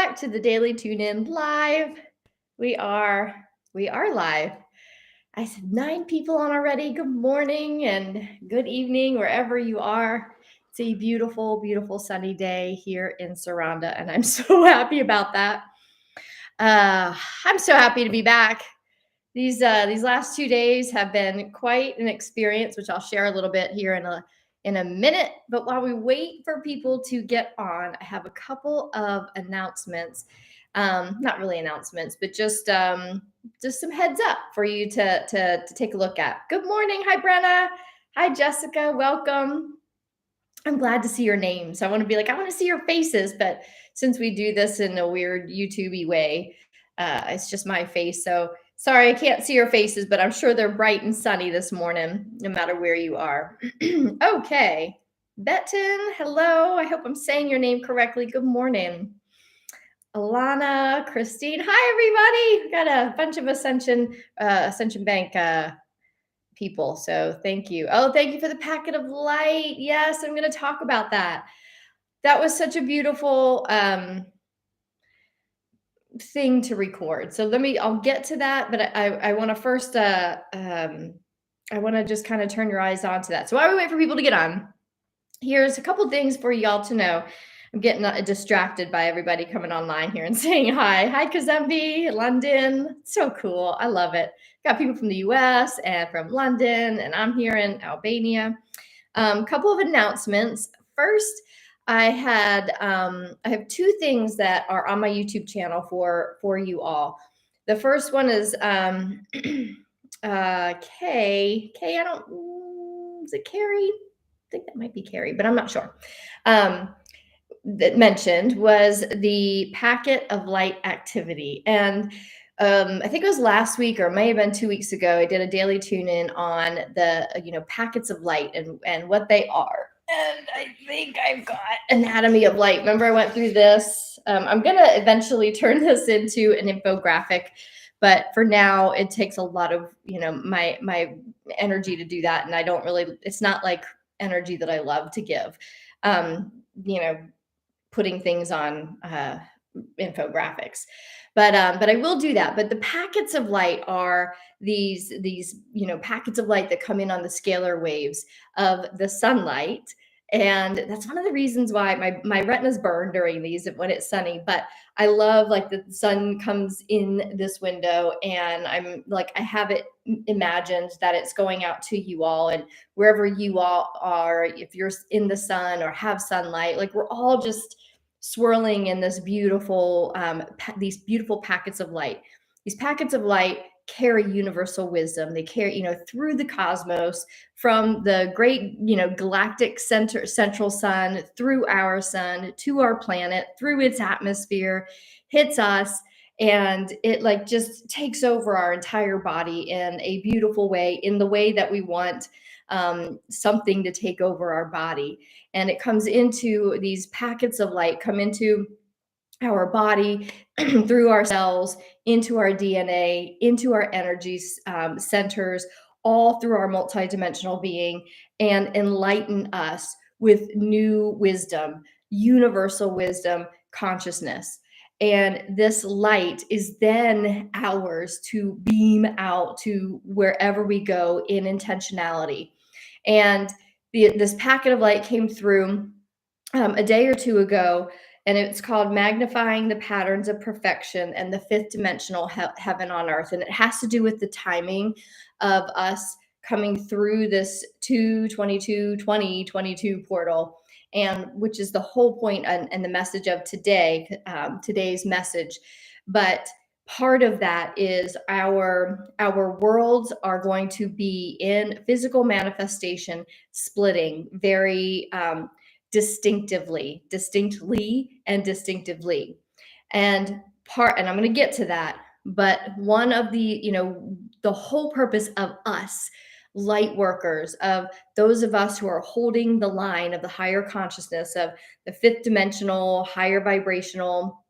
back to the Daily Tune In Live. We are live. I said 9 people on already. Good morning and good evening wherever you are. It's a beautiful, beautiful sunny day here in Saranda, and I'm so happy about that. I'm so happy to be back. These last 2 days have been quite an experience, which I'll share a little bit here in a minute. But while we wait for people to get on, I have a couple of announcements. Not really announcements, but just some heads up for you to take a look at. Good morning. Hi, Brenna. Hi, Jessica. Welcome. I'm glad to see your names. I want to be like, I want to see your faces. But since we do this in a weird YouTube-y way, it's just my face. So sorry, I can't see your faces, but I'm sure they're bright and sunny this morning, no matter where you are. Okay. Betten, hello. I hope I'm saying your name correctly. Good morning. Alana, Christine. Hi, everybody. We've got a bunch of Ascension Bank people. So thank you. Oh, thank you for the packet of light. Yes, I'm going to talk about that. That was such a beautiful thing to record. So I'll get to that, but I want to first, I want to just kind of turn your eyes onto that. So while we wait for people to get on, here's a couple things for y'all to know. I'm getting distracted by everybody coming online here and saying hi. Hi, Kazembe, London. So cool. I love it. Got people from the US and from London, and I'm here in Albania. Couple of announcements. First, I have 2 things that are on my YouTube channel for you all. The first one is Kay. Kay, is it Carrie? I think that might be Carrie, but I'm not sure. That mentioned was the packet of light activity. And I think it was last week or it may have been 2 weeks ago, I did a daily tune in on the, packets of light and what they are. And I think I've got anatomy of light. Remember I went through this. I'm going to eventually turn this into an infographic, but for now it takes a lot of, my energy to do that. And I don't really, it's not like energy that I love to give, putting things on infographics. But I will do that. But the packets of light are these packets of light that come in on the scalar waves of the sunlight. And that's one of the reasons why my retina's burn during these when it's sunny. But I love like the sun comes in this window and I'm like, I have it imagined that it's going out to you all, and wherever you all are, if you're in the sun or have sunlight, like we're all just swirling in this beautiful, these beautiful packets of light. These packets of light carry universal wisdom. They carry, through the cosmos, from the great, galactic central sun, through our sun, to our planet, through its atmosphere, hits us, and it like just takes over our entire body in a beautiful way, in the way that we want something to take over our body. And it comes into these packets of light, come into our body, through our cells, into our DNA, into our energy centers, all through our multidimensional being, and enlighten us with new wisdom, universal wisdom, consciousness. And this light is then ours to beam out to wherever we go in intentionality. And this packet of light came through a day or 2 ago, and it's called Magnifying the Patterns of Perfection and the Fifth Dimensional Heaven on Earth. And it has to do with the timing of us coming through this 2022 portal, and which is the whole point and the message of today's message. But part of that is our worlds are going to be in physical manifestation, splitting very distinctly. And I'm going to get to that. But one of the whole purpose of us light workers, of those of us who are holding the line of the higher consciousness, of the fifth dimensional, higher vibrational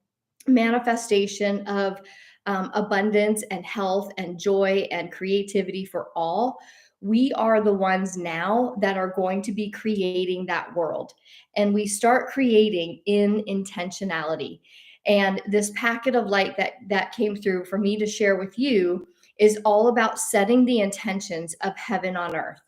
manifestation of abundance and health and joy and creativity for all, we are the ones now that are going to be creating that world. And we start creating in intentionality. And this packet of light that came through for me to share with you is all about setting the intentions of heaven on earth.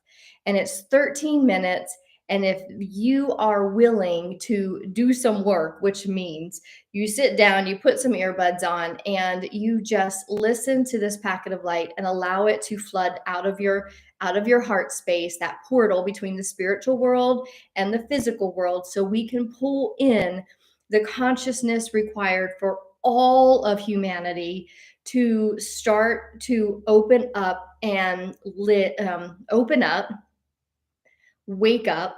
And it's 13 minutes. And if you are willing to do some work, which means you sit down, you put some earbuds on, and you just listen to this packet of light and allow it to flood out of your heart space, that portal between the spiritual world and the physical world, so we can pull in the consciousness required for all of humanity to start to open up and open up, wake up,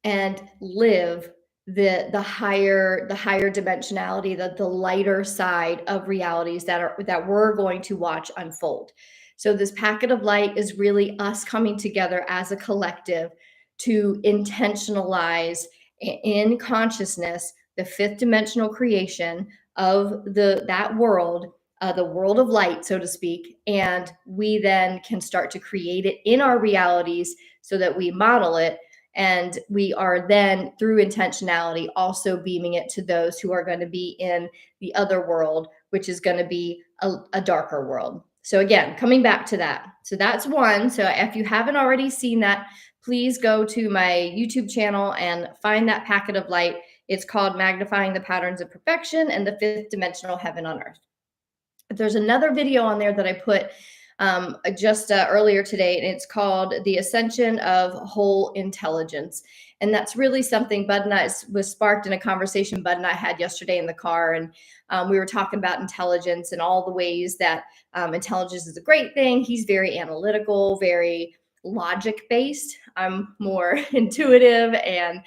and live the higher dimensionality, the lighter side of realities that we're going to watch unfold. So this packet of light is really us coming together as a collective to intentionalize in consciousness the fifth dimensional creation of that world, the world of light, so to speak. And we then can start to create it in our realities so that we model it, and we are then, through intentionality, also beaming it to those who are going to be in the other world, which is going to be a darker world. So again, coming back to that. So that's one. So if you haven't already seen that, please go to my YouTube channel and find that packet of light. It's called Magnifying the Patterns of Perfection and the Fifth Dimensional Heaven on Earth. There's another video on there that I put just earlier today, and it's called The Ascension of Whole Intelligence. And that's really something Bud and I was sparked in a conversation Bud and I had yesterday in the car. And we were talking about intelligence and all the ways that intelligence is a great thing. He's very analytical, very logic based. I'm more intuitive and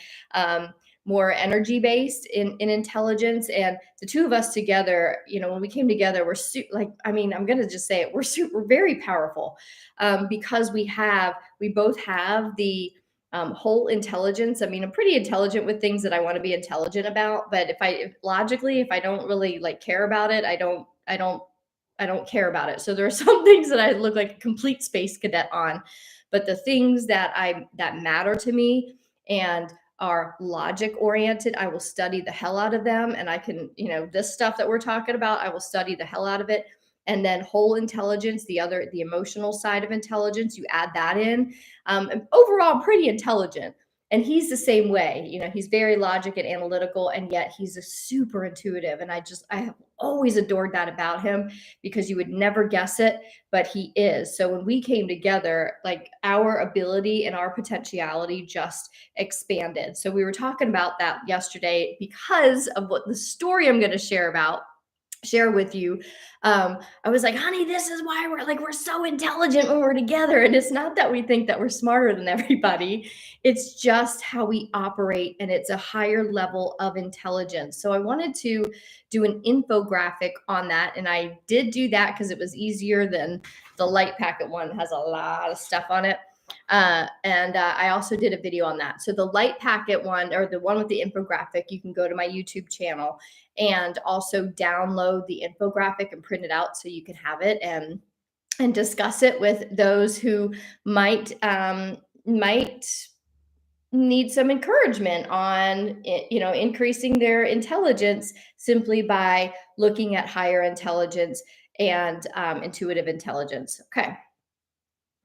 more energy based in intelligence. And the two of us together, when we came together, I'm going to just say it, we're very powerful because we both have the whole intelligence. I mean, I'm pretty intelligent with things that I want to be intelligent about, but if I don't really care about it, I don't care about it. So there are some things that I look like a complete space cadet on, but the things that matter to me and are logic oriented, I will study the hell out of them. And I can, this stuff that we're talking about, I will study the hell out of it. And then whole intelligence, the emotional side of intelligence, you add that in. And overall, I'm pretty intelligent. And he's the same way. He's very logic and analytical, and yet he's a super intuitive. And I have always adored that about him, because you would never guess it, but he is. So when we came together, our ability and our potentiality just expanded. So we were talking about that yesterday because of what the story I'm going to share with you. I was like, honey, this is why we're so intelligent when we're together. And it's not that we think that we're smarter than everybody. It's just how we operate, and it's a higher level of intelligence. So I wanted to do an infographic on that. And I did do that because it was easier than the light packet one. It has a lot of stuff on it. And I also did a video on that. So the light packet one, or the one with the infographic, you can go to my YouTube channel and also download the infographic and print it out so you can have it and discuss it with those who might need some encouragement on increasing their intelligence simply by looking at higher intelligence and intuitive intelligence. Okay.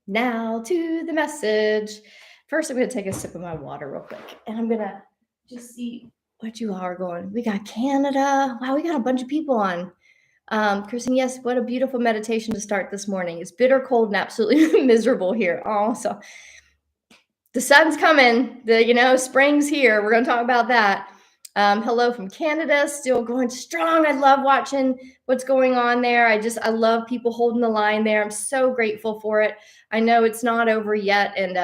Now to the message. First, I'm going to take a sip of my water real quick, and I'm going to just see what you all are going. We got Canada. Wow, we got a bunch of people on. Kristen, yes, what a beautiful meditation to start this morning. It's bitter cold and absolutely miserable here. Oh, so the sun's coming. Spring's here. We're going to talk about that. Hello from Canada, still going strong. I love watching what's going on there. I love people holding the line there. I'm so grateful for it. I know it's not over yet, and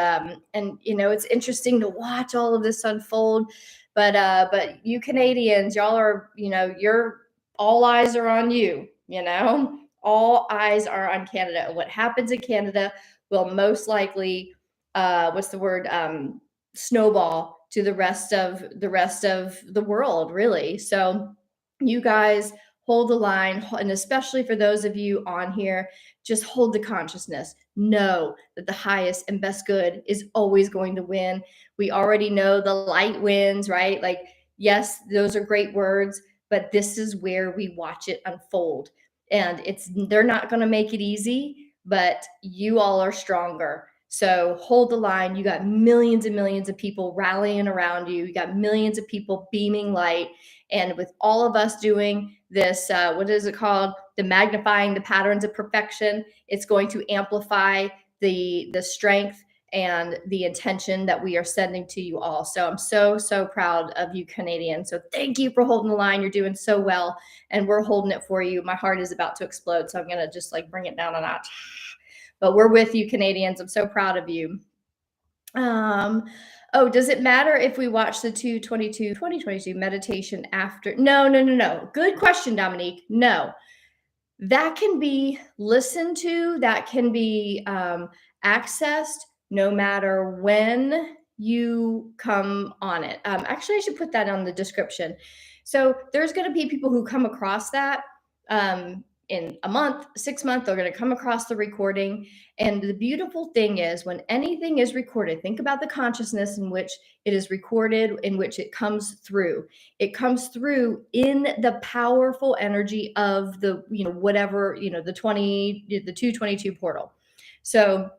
it's interesting to watch all of this unfold. But you Canadians, y'all are, you're all eyes are on you. All eyes are on Canada. What happens in Canada will most likely, snowball to the rest of the world, really. So you guys hold the line, and especially for those of you on here, just hold the consciousness. Know that the highest and best good is always going to win. We already know the light wins, right? Yes, those are great words, but this is where we watch it unfold. And they're not going to make it easy, but you all are stronger. So hold the line. You got millions and millions of people rallying around you. You got millions of people beaming light. And with all of us doing this, what is it called? The magnifying the patterns of perfection, it's going to amplify the strength and the intention that we are sending to you all. So I'm so proud of you, Canadians. So thank you for holding the line. You're doing so well, and we're holding it for you. My heart is about to explode, so I'm going to just like bring it down a notch. But we're with you, Canadians. I'm so proud of you. Oh, does it matter if we watch the 2022 meditation after? No. Good question, Dominique. No. That can be listened to, that can be accessed no matter when you come on it. Actually, I should put that on the description. So there's going to be people who come across that in a month, 6 months, they're going to come across the recording. And the beautiful thing is when anything is recorded, think about the consciousness in which it is recorded, in which it comes through. It comes through in the powerful energy of the, whatever, the 222 portal. So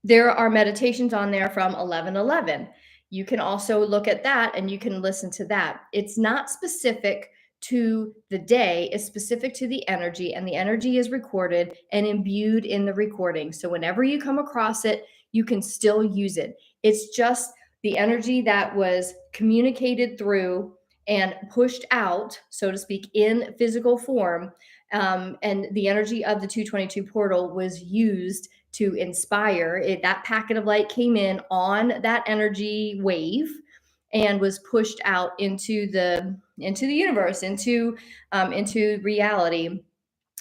there are meditations on there from 1111. You can also look at that and you can listen to that. It's not specific to the day, is specific to the energy, and the energy is recorded and imbued in the recording. So whenever you come across it, you can still use it. It's just the energy that was communicated through and pushed out, so to speak, in physical form. And the energy of the 222 portal was used to inspire it. That packet of light came in on that energy wave and was pushed out into the universe, into reality.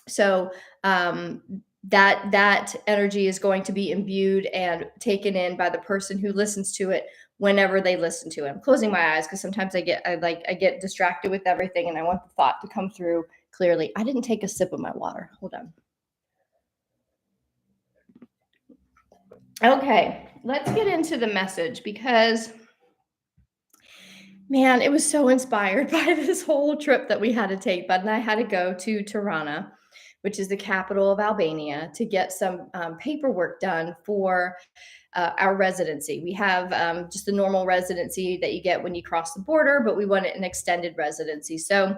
So that energy is going to be imbued and taken in by the person who listens to it whenever they listen to it. I'm closing my eyes because sometimes I get distracted with everything and I want the thought to come through clearly. I didn't take a sip of my water. Hold on. Okay, let's get into the message because, man, it was so inspired by this whole trip that we had to take. Bud and I had to go to Tirana, which is the capital of Albania, to get some paperwork done for our residency. We have just the normal residency that you get when you cross the border, but we wanted an extended residency. So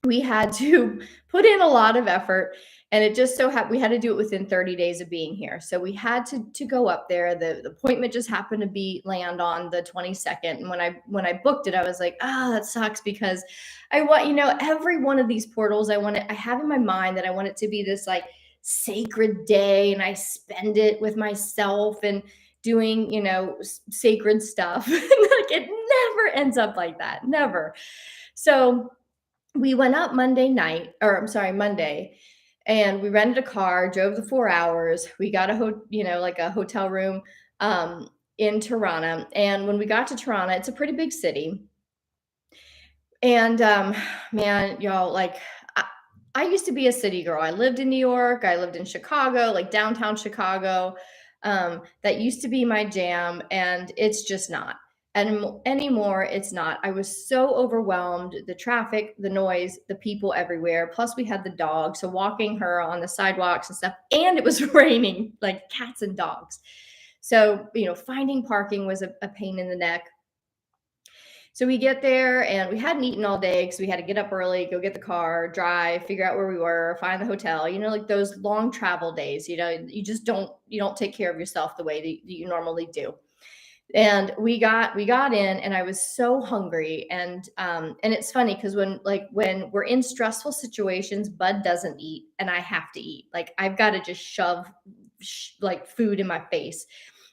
we had to put in a lot of effort, and it just so happened we had to do it within 30 days of being here. So we had to go up there. The appointment just happened to be land on the 22nd. And when I booked it, I was like, that sucks, because I want, every one of these portals, I have in my mind that I want it to be this like sacred day, and I spend it with myself and doing, sacred stuff. Like it never ends up like that. Never. So we went up Monday, and we rented a car, drove the 4 hours. We got a hotel room in Tirana. And when we got to Tirana, it's a pretty big city. And man, y'all, like I used to be a city girl. I lived in New York. I lived in Chicago, like downtown Chicago. That used to be my jam, and it's just not. And anymore, it's not. I was so overwhelmed. The traffic, the noise, the people everywhere. Plus, we had the dog. So walking her on the sidewalks and stuff. And it was raining, like cats and dogs. So, finding parking was a pain in the neck. So we get there and we hadn't eaten all day because we had to get up early, go get the car, drive, figure out where we were, find the hotel, like those long travel days, you don't take care of yourself the way that you normally do. And we got in, and I was so hungry. And it's funny because when we're in stressful situations, Bud doesn't eat and I have to eat. Like I've got to just shove like food in my face.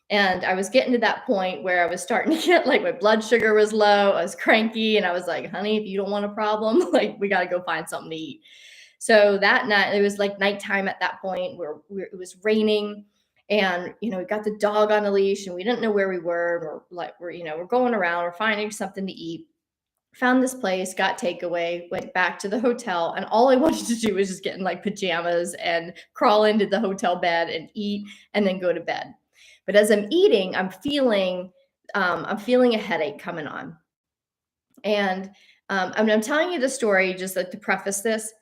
And I was getting to that point where I was starting to get like my blood sugar was low. I was cranky, and I was like, honey, if you don't want a problem, like we got to go find something to eat. So that night, it was like nighttime at that point where it was raining, and, we got the dog on a leash and we didn't know where we were. We're going around, we're finding something to eat. Found this place, got takeaway, went back to the hotel, and all I wanted to do was just get in like pajamas and crawl into the hotel bed and eat and then go to bed. But as I'm eating, I'm feeling a headache coming on. And I'm telling you the story just like to preface this.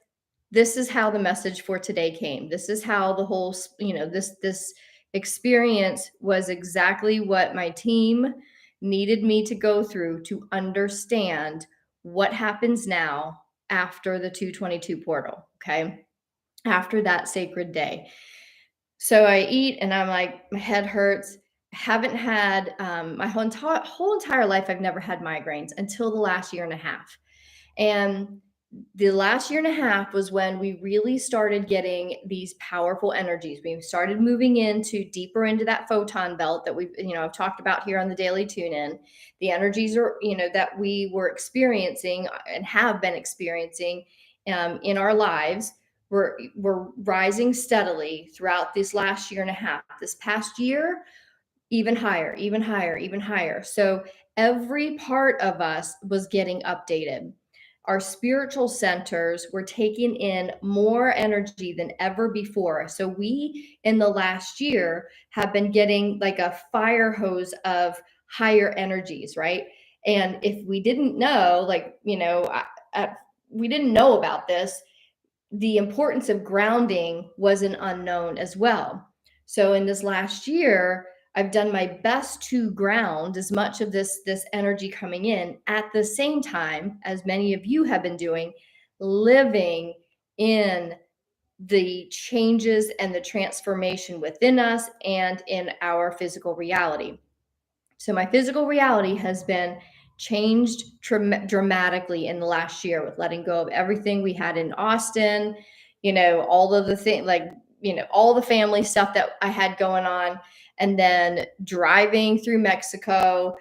This is how the message for today came. This is how the whole, this experience was exactly what my team needed me to go through to understand what happens now after the 222 portal, okay? After that sacred day. So I eat and I'm like, my head hurts. I haven't had my whole entire life, I've never had migraines until the last year and a half. And the last year and a half was when we really started getting these powerful energies. We started moving into deeper into that photon belt that we've, I've talked about here on the daily tune in. The energies are, that we were experiencing and have been experiencing in our lives were rising steadily throughout this last year and a half. This past year, even higher, even higher, even higher. So every part of us was getting updated. Our spiritual centers were taking in more energy than ever before. So we, in the last year, have been getting like a fire hose of higher energies, right? And if we didn't know, we didn't know about this, the importance of grounding was an unknown as well. So in this last year, I've done my best to ground as much of this energy coming in at the same time as many of you have been doing, living in the changes and the transformation within us and in our physical reality. So my physical reality has been changed dramatically in the last year with letting go of everything we had in Austin, all of the thing like, all the family stuff that I had going on, and then driving through Mexico,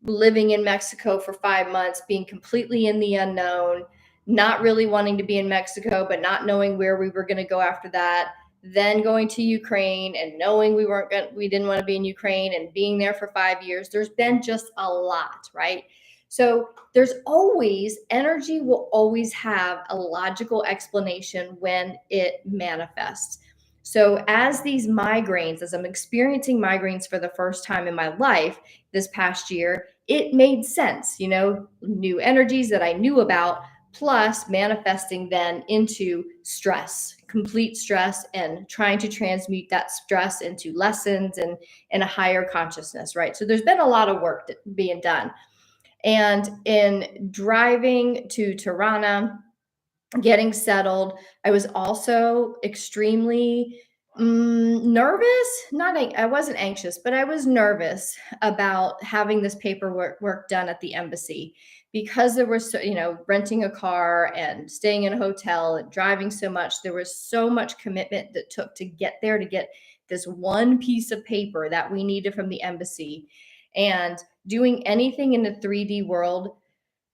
living in Mexico for 5 months, being completely in the unknown, not really wanting to be in Mexico, but not knowing where we were going to go after that. Then going to Ukraine and knowing we didn't want to be in Ukraine and being there for 5 years. There's been just a lot, right? So there's always energy will always have a logical explanation when it manifests. So as these migraines, as I'm experiencing migraines for the first time in my life this past year, it made sense, new energies that I knew about, plus manifesting then into stress, complete stress, and trying to transmute that stress into lessons and a higher consciousness, right? So there's been a lot of work being done. And in driving to Tirana, getting settled, I was also extremely nervous. I wasn't anxious, but I was nervous about having this paperwork work done at the embassy because there was, renting a car and staying in a hotel and driving so much. There was so much commitment that took to get there to get this one piece of paper that we needed from the embassy. And doing anything in the 3D world,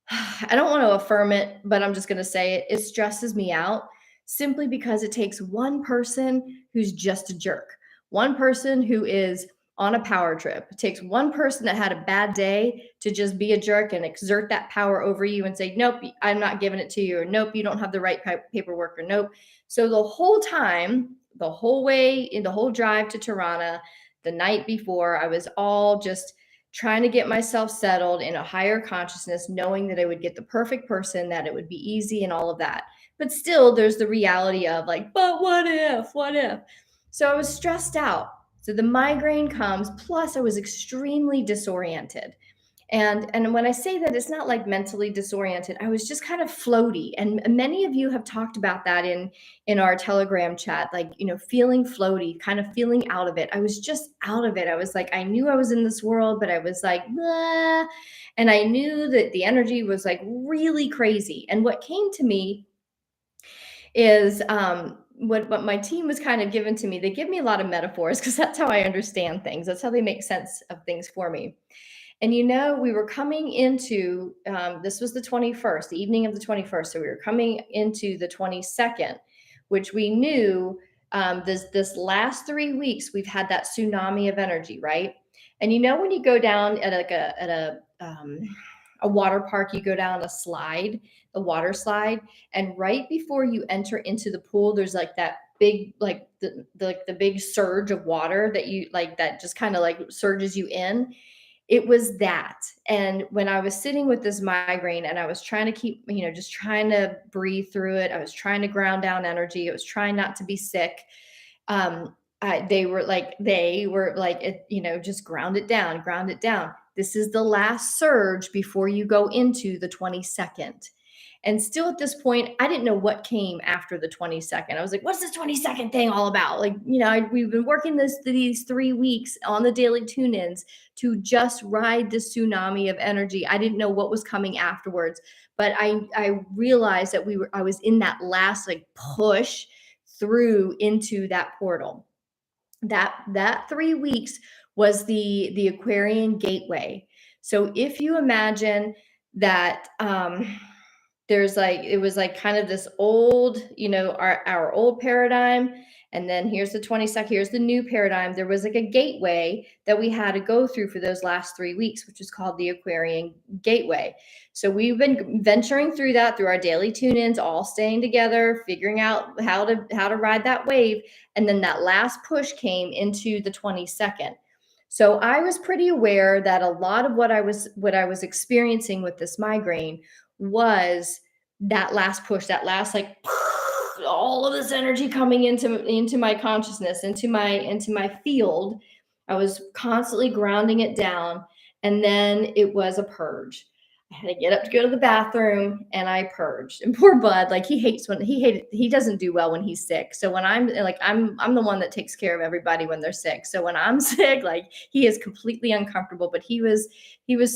I don't want to affirm it, but I'm just going to say it. It stresses me out simply because it takes one person who's just a jerk, one person who is on a power trip. It takes one person that had a bad day to just be a jerk and exert that power over you and say, nope, I'm not giving it to you, or nope, you don't have the right paperwork, or nope. So the whole time, the whole way, in the whole drive to Tirana, the night before, I was all just trying to get myself settled in a higher consciousness, knowing that I would get the perfect person, that it would be easy and all of that. But still, there's the reality of like, but what if, what if? So I was stressed out. So the migraine comes, plus I was extremely disoriented. And when I say that, it's not like mentally disoriented. I was just kind of floaty. And many of you have talked about that in our Telegram chat, like, feeling floaty, kind of feeling out of it. I was just out of it. I was like, I knew I was in this world, but I was like, blah. And I knew that the energy was like really crazy. And what came to me is what my team was kind of given to me. They give me a lot of metaphors because that's how I understand things. That's how they make sense of things for me. And we were coming into this was the 21st, the evening of the 21st. So we were coming into the 22nd, which we knew this last 3 weeks we've had that tsunami of energy, right? And when you go down at a water park, you go down a water slide, and right before you enter into the pool, there's like that big the big surge of water that you like that just kind of like surges you in. It was that. And when I was sitting with this migraine and I was trying to keep, just trying to breathe through it, I was trying to ground down energy, I was trying not to be sick. They were like, just ground it down, ground it down. This is the last surge before you go into the 22nd. And still at this point, I didn't know what came after the 22nd. I was like, what's this 22nd thing all about? Like, we've been working these 3 weeks on the daily tune-ins to just ride the tsunami of energy. I didn't know what was coming afterwards, but I realized that I was in that last like push through into that portal. That 3 weeks was the Aquarian Gateway. So if you imagine that, there's like, it was like kind of this old, our old paradigm, and then here's the 22nd, here's the new paradigm. There was like a gateway that we had to go through for those last 3 weeks, which is called the Aquarian Gateway. So we've been venturing through that through our daily tune-ins, all staying together, figuring out how to ride that wave. And then that last push came into the 22nd. So I was pretty aware that a lot of what I was experiencing with this migraine was that last push, that last like all of this energy coming into my consciousness, into my field. I was constantly grounding it down, and then it was a purge. I had to get up to go to the bathroom, and I purged. And poor Bud, like he doesn't do well when he's sick. So when I'm the one that takes care of everybody when they're sick. So when I'm sick, like he is completely uncomfortable. But he was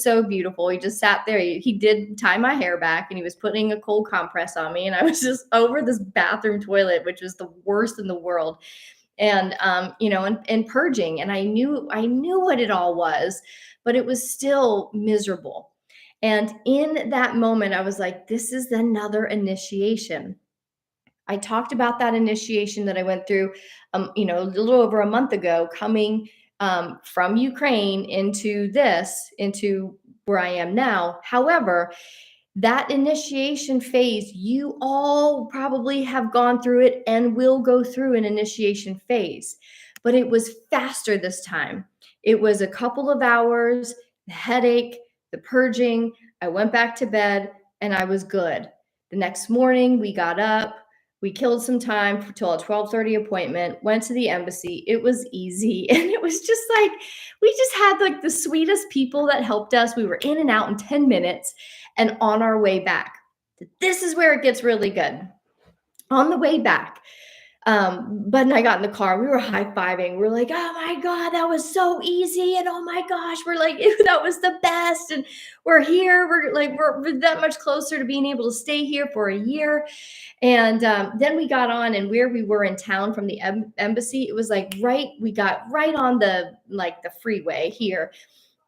so beautiful. He just sat there. He did tie my hair back, and he was putting a cold compress on me, and I was just over this bathroom toilet, which was the worst in the world. And and purging, and I knew what it all was, but it was still miserable. And in that moment, I was like, this is another initiation. I talked about that initiation that I went through, a little over a month ago, coming from Ukraine into where I am now. However, that initiation phase, you all probably have gone through it and will go through an initiation phase, but it was faster this time. It was a couple of hours, the headache, the purging. I went back to bed and I was good. The next morning, we got up, we killed some time till a 12:30 appointment, went to the embassy. It was easy. And it was just like, we just had like the sweetest people that helped us. We were in and out in 10 minutes and on our way back. This is where it gets really good. On the way back, Bud and I got in the car. We were high-fiving. We're like, oh my God, that was so easy. And oh my gosh, we're like, ew, that was the best. And we're here. We're that much closer to being able to stay here for a year. And then we got on, and where we were in town from the embassy, it was like we got right on the freeway here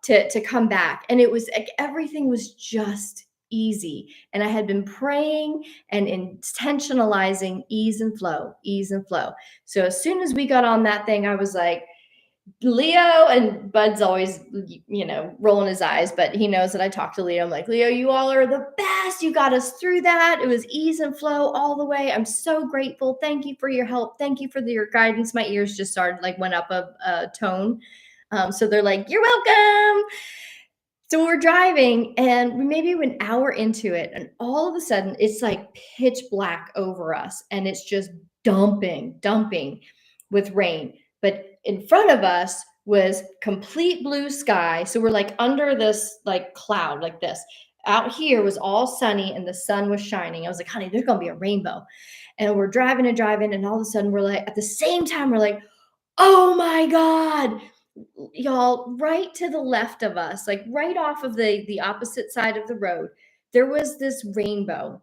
to come back. And it was like everything was just easy. And I had been praying and intentionalizing ease and flow, ease and flow. So as soon as we got on that thing, I was like, Leo, and Bud's always, rolling his eyes, but he knows that I talk to Leo. I'm like, Leo, you all are the best. You got us through that. It was ease and flow all the way. I'm so grateful. Thank you for your help. Thank you for your guidance. My ears just went up a tone. So they're like, you're welcome. So we're driving, and we maybe an hour into it, and all of a sudden it's like pitch black over us, and it's just dumping with rain. But in front of us was complete blue sky. So we're like under this like cloud like this. Out here was all sunny and the sun was shining. I was like, honey, there's gonna be a rainbow. And we're driving and driving, and all of a sudden we're like, at the same time, we're like, oh my God, y'all, right to the left of us, like right off of the opposite side of the road, there was this rainbow,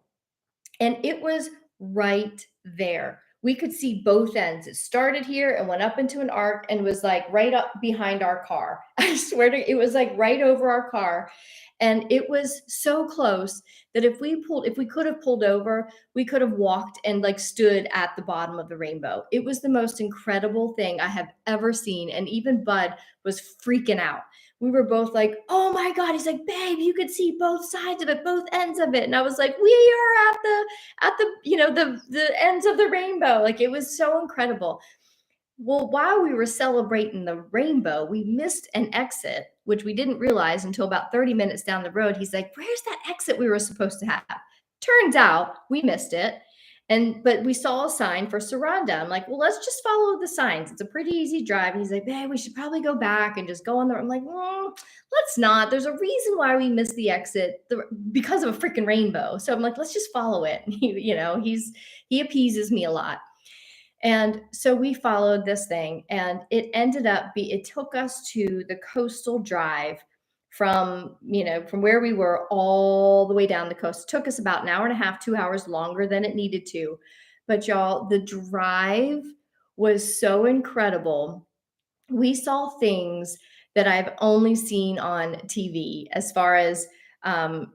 and it was right there. We could see both ends. It started here and went up into an arc and was like right up behind our car. I swear to, it was like right over our car. And it was so close that if we could have pulled over, we could have walked and like stood at the bottom of the rainbow. It was the most incredible thing I have ever seen. And even Bud was freaking out. We were both like, oh my God. He's like, babe, you could see both sides of it, both ends of it. And I was like, we are at the the ends of the rainbow. Like, it was so incredible. Well, while we were celebrating the rainbow, we missed an exit, which we didn't realize until about 30 minutes down the road. He's like, "Where's that exit we were supposed to have?" Turns out we missed it. But we saw a sign for Saranda. I'm like, "Well, let's just follow the signs. It's a pretty easy drive." And he's like, "Babe, we should probably go back and just go on there." I'm like, let's not. There's a reason why we missed the exit because of a freaking rainbow. So I'm like, let's just follow it. And he appeases me a lot. And so we followed this thing, and it took us to the coastal drive from where we were all the way down the coast. It took us about an hour and a half, 2 hours longer than it needed to. But y'all, the drive was so incredible. We saw things that I've only seen on TV as far as um,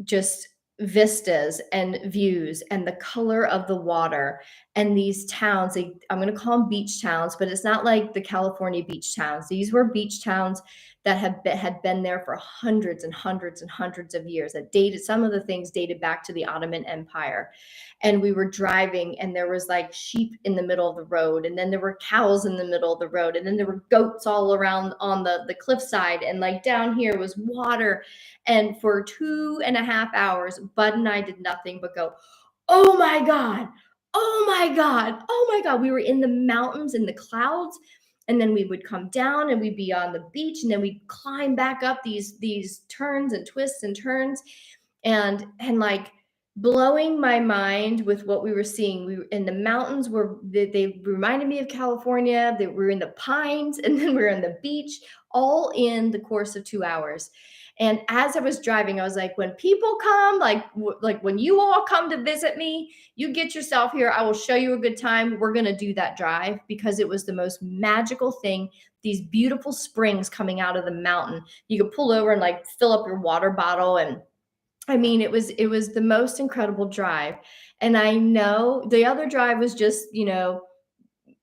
just vistas and views and the color of the water and these towns. I'm going to call them beach towns, but it's not like the California beach towns. These were beach towns that had been there for hundreds and hundreds and hundreds of years. That dated, some of the things dated back to the Ottoman Empire. And we were driving, and there was like sheep in the middle of the road, and then there were cows in the middle of the road, and then there were goats all around on the cliffside, and like down here was water. And for 2.5 hours, Bud and I did nothing but go, "Oh my God, oh my God, oh my God." We were in the mountains, in the clouds, and then we would come down and we'd be on the beach, and then we'd climb back up these turns and twists and turns, and like blowing my mind with what we were seeing. We were in the mountains, where they reminded me of California. They were in the pines, and then we were on the beach, all in the course of 2 hours. And as I was driving, I was like, when people come, like when you all come to visit me, you get yourself here. I will show you a good time. We're going to do that drive, because it was the most magical thing. These beautiful springs coming out of the mountain. You could pull over and like fill up your water bottle. And I mean, it was the most incredible drive. And I know the other drive was just,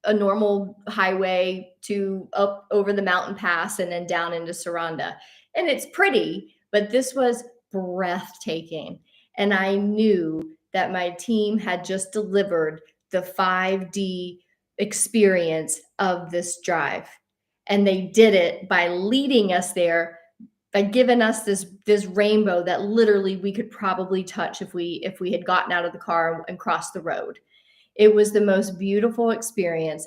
a normal highway to up over the mountain pass and then down into Saranda. And it's pretty, but this was breathtaking. And I knew that my team had just delivered the 5D experience of this drive. And they did it by leading us there, by giving us this rainbow that literally we could probably touch if we had gotten out of the car and crossed the road. It was the most beautiful experience.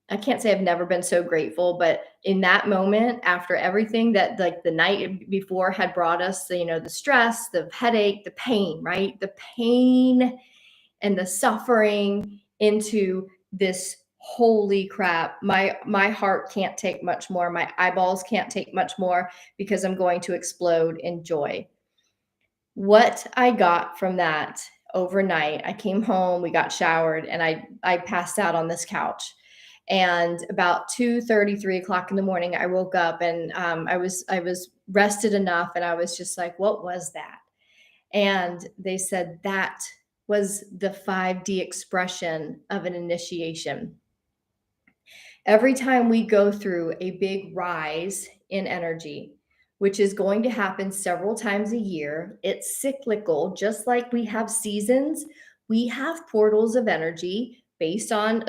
I can't say I've never been so grateful, but in that moment, after everything that like the night before had brought us, the stress, the headache, the pain, right? The pain and the suffering into this, holy crap, my heart can't take much more. My eyeballs can't take much more, because I'm going to explode in joy. What I got from that overnight, I came home, we got showered, and I passed out on this couch. And about 2:30, 3 o'clock in the morning, I woke up, and I was rested enough, and I was just like, what was that? And they said that was the 5D expression of an initiation. Every time we go through a big rise in energy, which is going to happen several times a year, it's cyclical. Just like we have seasons, we have portals of energy based on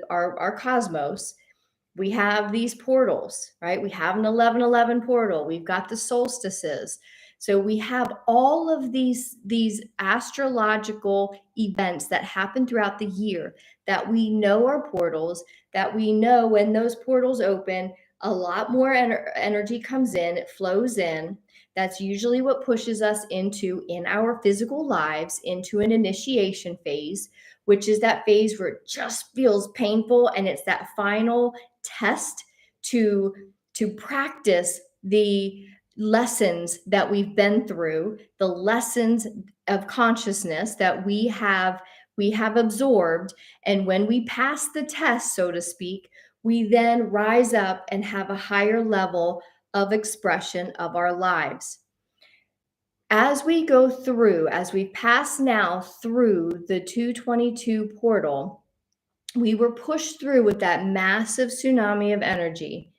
our cosmos. We have these portals, right? We have an 1111 portal. We've got the solstices. So we have all of these astrological events that happen throughout the year, that we know are portals, that we know when those portals open, a lot more energy comes in, it flows in. That's usually what pushes us in our physical lives, into an initiation phase, which is that phase where it just feels painful, and it's that final test to practice the lessons that we've been through, the lessons of consciousness that we have absorbed. And when we pass the test, so to speak, we then rise up and have a higher level of expression of our lives. As we pass now through the 222 portal, we were pushed through with that massive tsunami of energy.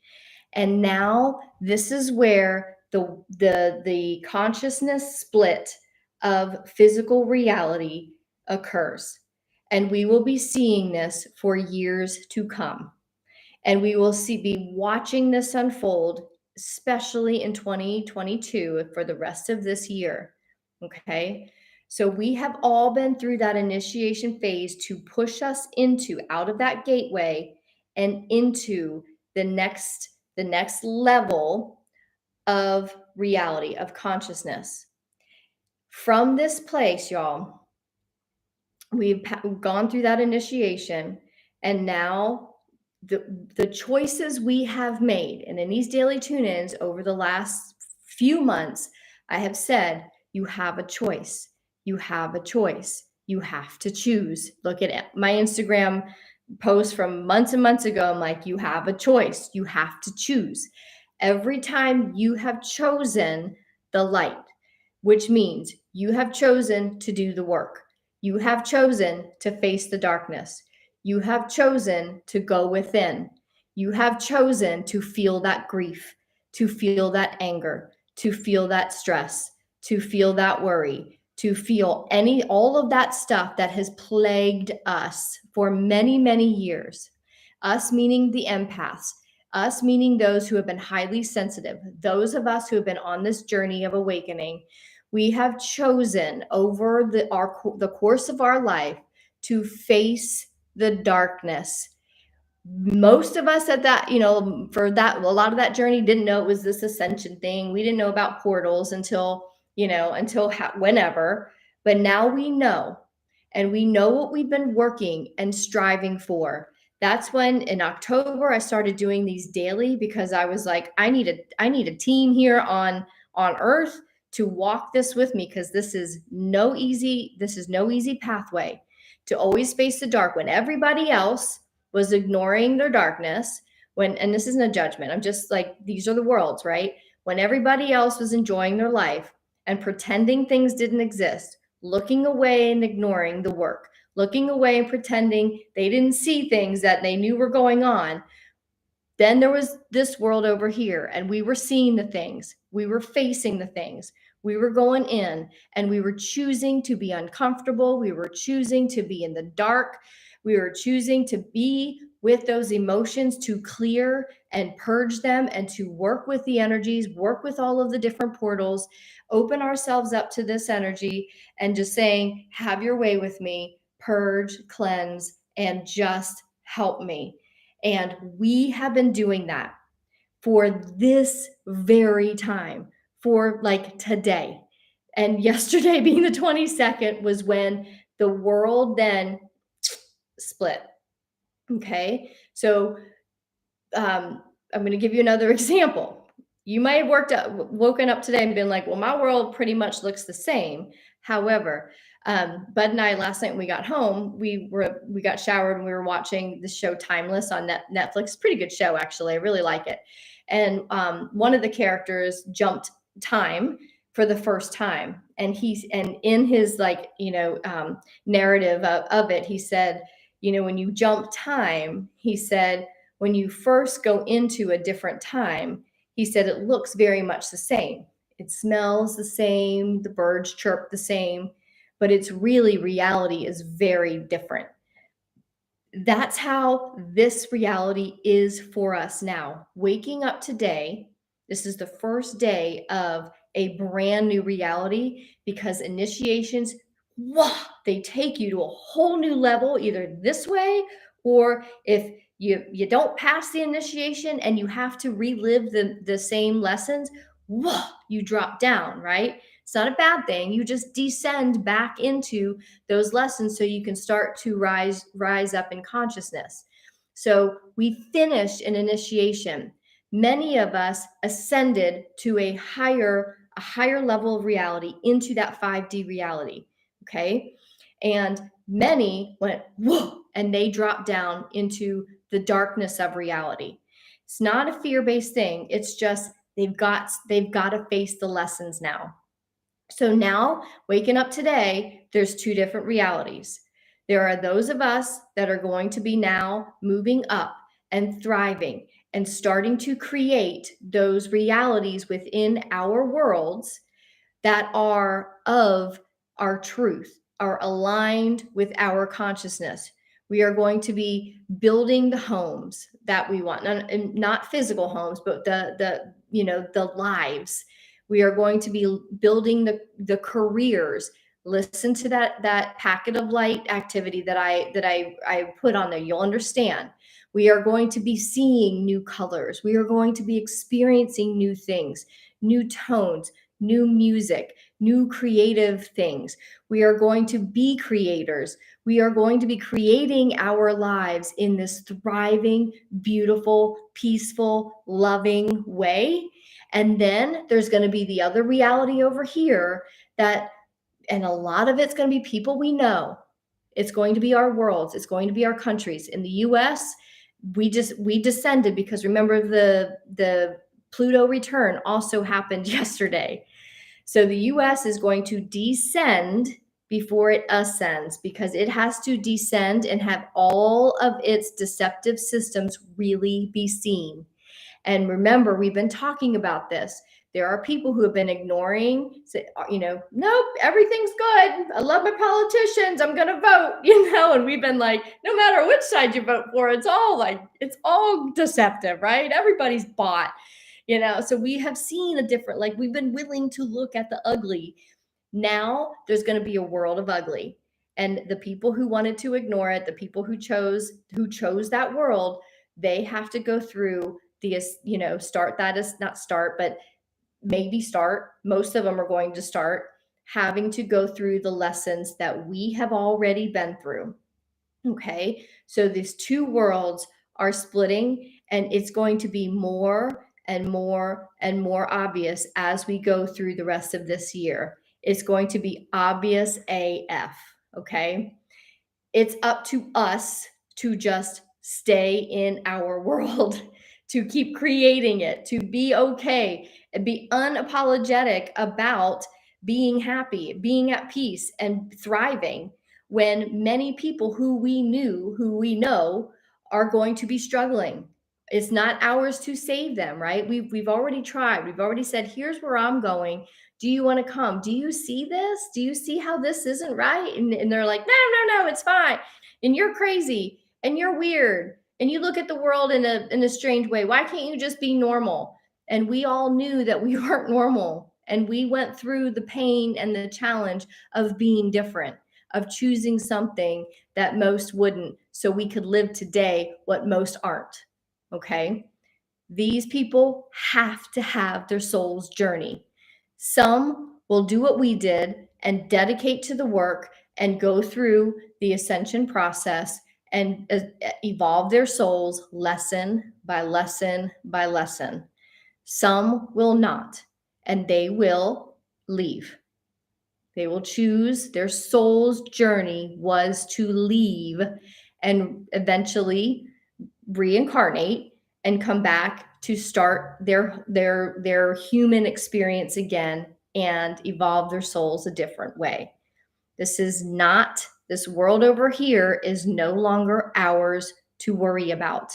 And now this is where the consciousness split of physical reality occurs. And we will be seeing this for years to come. And we will be watching this unfold, especially in 2022 for the rest of this year. Okay. So we have all been through that initiation phase to push us into out of that gateway and into the next level of reality, of consciousness. From this place, y'all, we've gone through that initiation, and now the choices we have made, and in these daily tune-ins over the last few months, I have said, you have a choice. You have a choice. You have to choose. Look at my Instagram post from months and months ago. I'm like, you have a choice. You have to choose. Every time you have chosen the light, which means you have chosen to do the work. You have chosen to face the darkness. You have chosen to go within. You have chosen to feel that grief, to feel that anger, to feel that stress, to feel that worry, to feel all of that stuff that has plagued us for many, many years. Us meaning the empaths, us meaning those who have been highly sensitive, those of us who have been on this journey of awakening. We have chosen over the course of our life to face the darkness. Most of us at that, for that, a lot of that journey didn't know it was this ascension thing. We didn't know about portals until whenever. But now we know, and we know what we've been working and striving for. That's when in October I started doing these daily, because I was like, I need a team here on Earth to walk this with me, because this is no easy pathway to always face the dark when everybody else was ignoring their darkness. And this isn't a judgment, I'm just like, these are the worlds, right? When everybody else was enjoying their life and pretending things didn't exist, looking away and ignoring the work, looking away and pretending they didn't see things that they knew were going on. Then there was this world over here, and we were seeing the things, we were facing the things, we were going in, and we were choosing to be uncomfortable. We were choosing to be in the dark. We were choosing to be with those emotions, to clear and purge them, and to work with the energies, work with all of the different portals, open ourselves up to this energy, and just saying, have your way with me, purge, cleanse, and just help me. And we have been doing that for this very time, for like today. And yesterday, being the 22nd, was when the world then split. Okay. So I'm going to give you another example. You might have woken up today and been like, well, my world pretty much looks the same. However, Bud and I, last night when we got home, we got showered and we were watching the show Timeless on Netflix. Pretty good show, actually. I really like it. And one of the characters jumped time for the first time. And in his narrative of it, he said, when you jump time, he said, when you first go into a different time, he said it looks very much the same. It smells the same, the birds chirp the same, but it's really, reality is very different. That's how this reality is for us now. Waking up today, this is the first day of a brand new reality, because initiations, they take you to a whole new level, either this way, or if you don't pass the initiation and you have to relive the same lessons, you drop down, right? It's not a bad thing. You just descend back into those lessons so you can start to rise up in consciousness. So we finished an initiation. Many of us ascended to a higher level of reality, into that 5D reality. Okay. And many went, whoa, and they dropped down into the darkness of reality. It's not a fear-based thing. It's just they've got to face the lessons now. So now, waking up today, there's two different realities. There are those of us that are going to be now moving up and thriving and starting to create those realities within our worlds that are of our truth, are aligned with our consciousness. We are going to be building the homes that we want, not physical homes, but the lives. We are going to be building the careers. Listen to that packet of light activity that I put on there. You'll understand. We are going to be seeing new colors. We are going to be experiencing new things, new tones, new music, new creative things. We are going to be creators. We are going to be creating our lives in this thriving, beautiful, peaceful, loving way. And then there's going to be the other reality over here that, and a lot of it's going to be people we know. It's going to be our worlds. It's going to be our countries. In the US, we descended because remember the Pluto return also happened yesterday. So the US is going to descend before it ascends because it has to descend and have all of its deceptive systems really be seen. And remember, we've been talking about this. There are people who have been ignoring, say, nope, everything's good. I love my politicians. I'm going to vote, and we've been like, no matter which side you vote for, it's all deceptive, right? Everybody's bought, so we have seen a different, we've been willing to look at the ugly. Now there's going to be a world of ugly. And the people who wanted to ignore it, the people who chose that world, they have to go through start that is not start, but maybe start. Most of them are going to start having to go through the lessons that we have already been through. Okay. So these two worlds are splitting, and it's going to be more and more and more obvious as we go through the rest of this year. It's going to be obvious AF. Okay. It's up to us to just stay in our world, to keep creating it, to be okay, and be unapologetic about being happy, being at peace, and thriving when many people who we know, are going to be struggling. It's not ours to save them, right? We've already tried. We've already said, here's where I'm going. Do you want to come? Do you see this? Do you see how this isn't right? And they're like, no, it's fine. And you're crazy and you're weird and you look at the world in a strange way. Why can't you just be normal? And we all knew that we weren't normal. And we went through the pain and the challenge of being different, of choosing something that most wouldn't, so we could live today what most aren't. Okay? These people have to have their soul's journey. Some will do what we did and dedicate to the work and go through the ascension process and evolve their souls lesson by lesson by lesson. Some will not, and they will leave. They will choose, their soul's journey was to leave and eventually reincarnate and come back to start their human experience again and evolve their souls a different way. This world over here is no longer ours to worry about.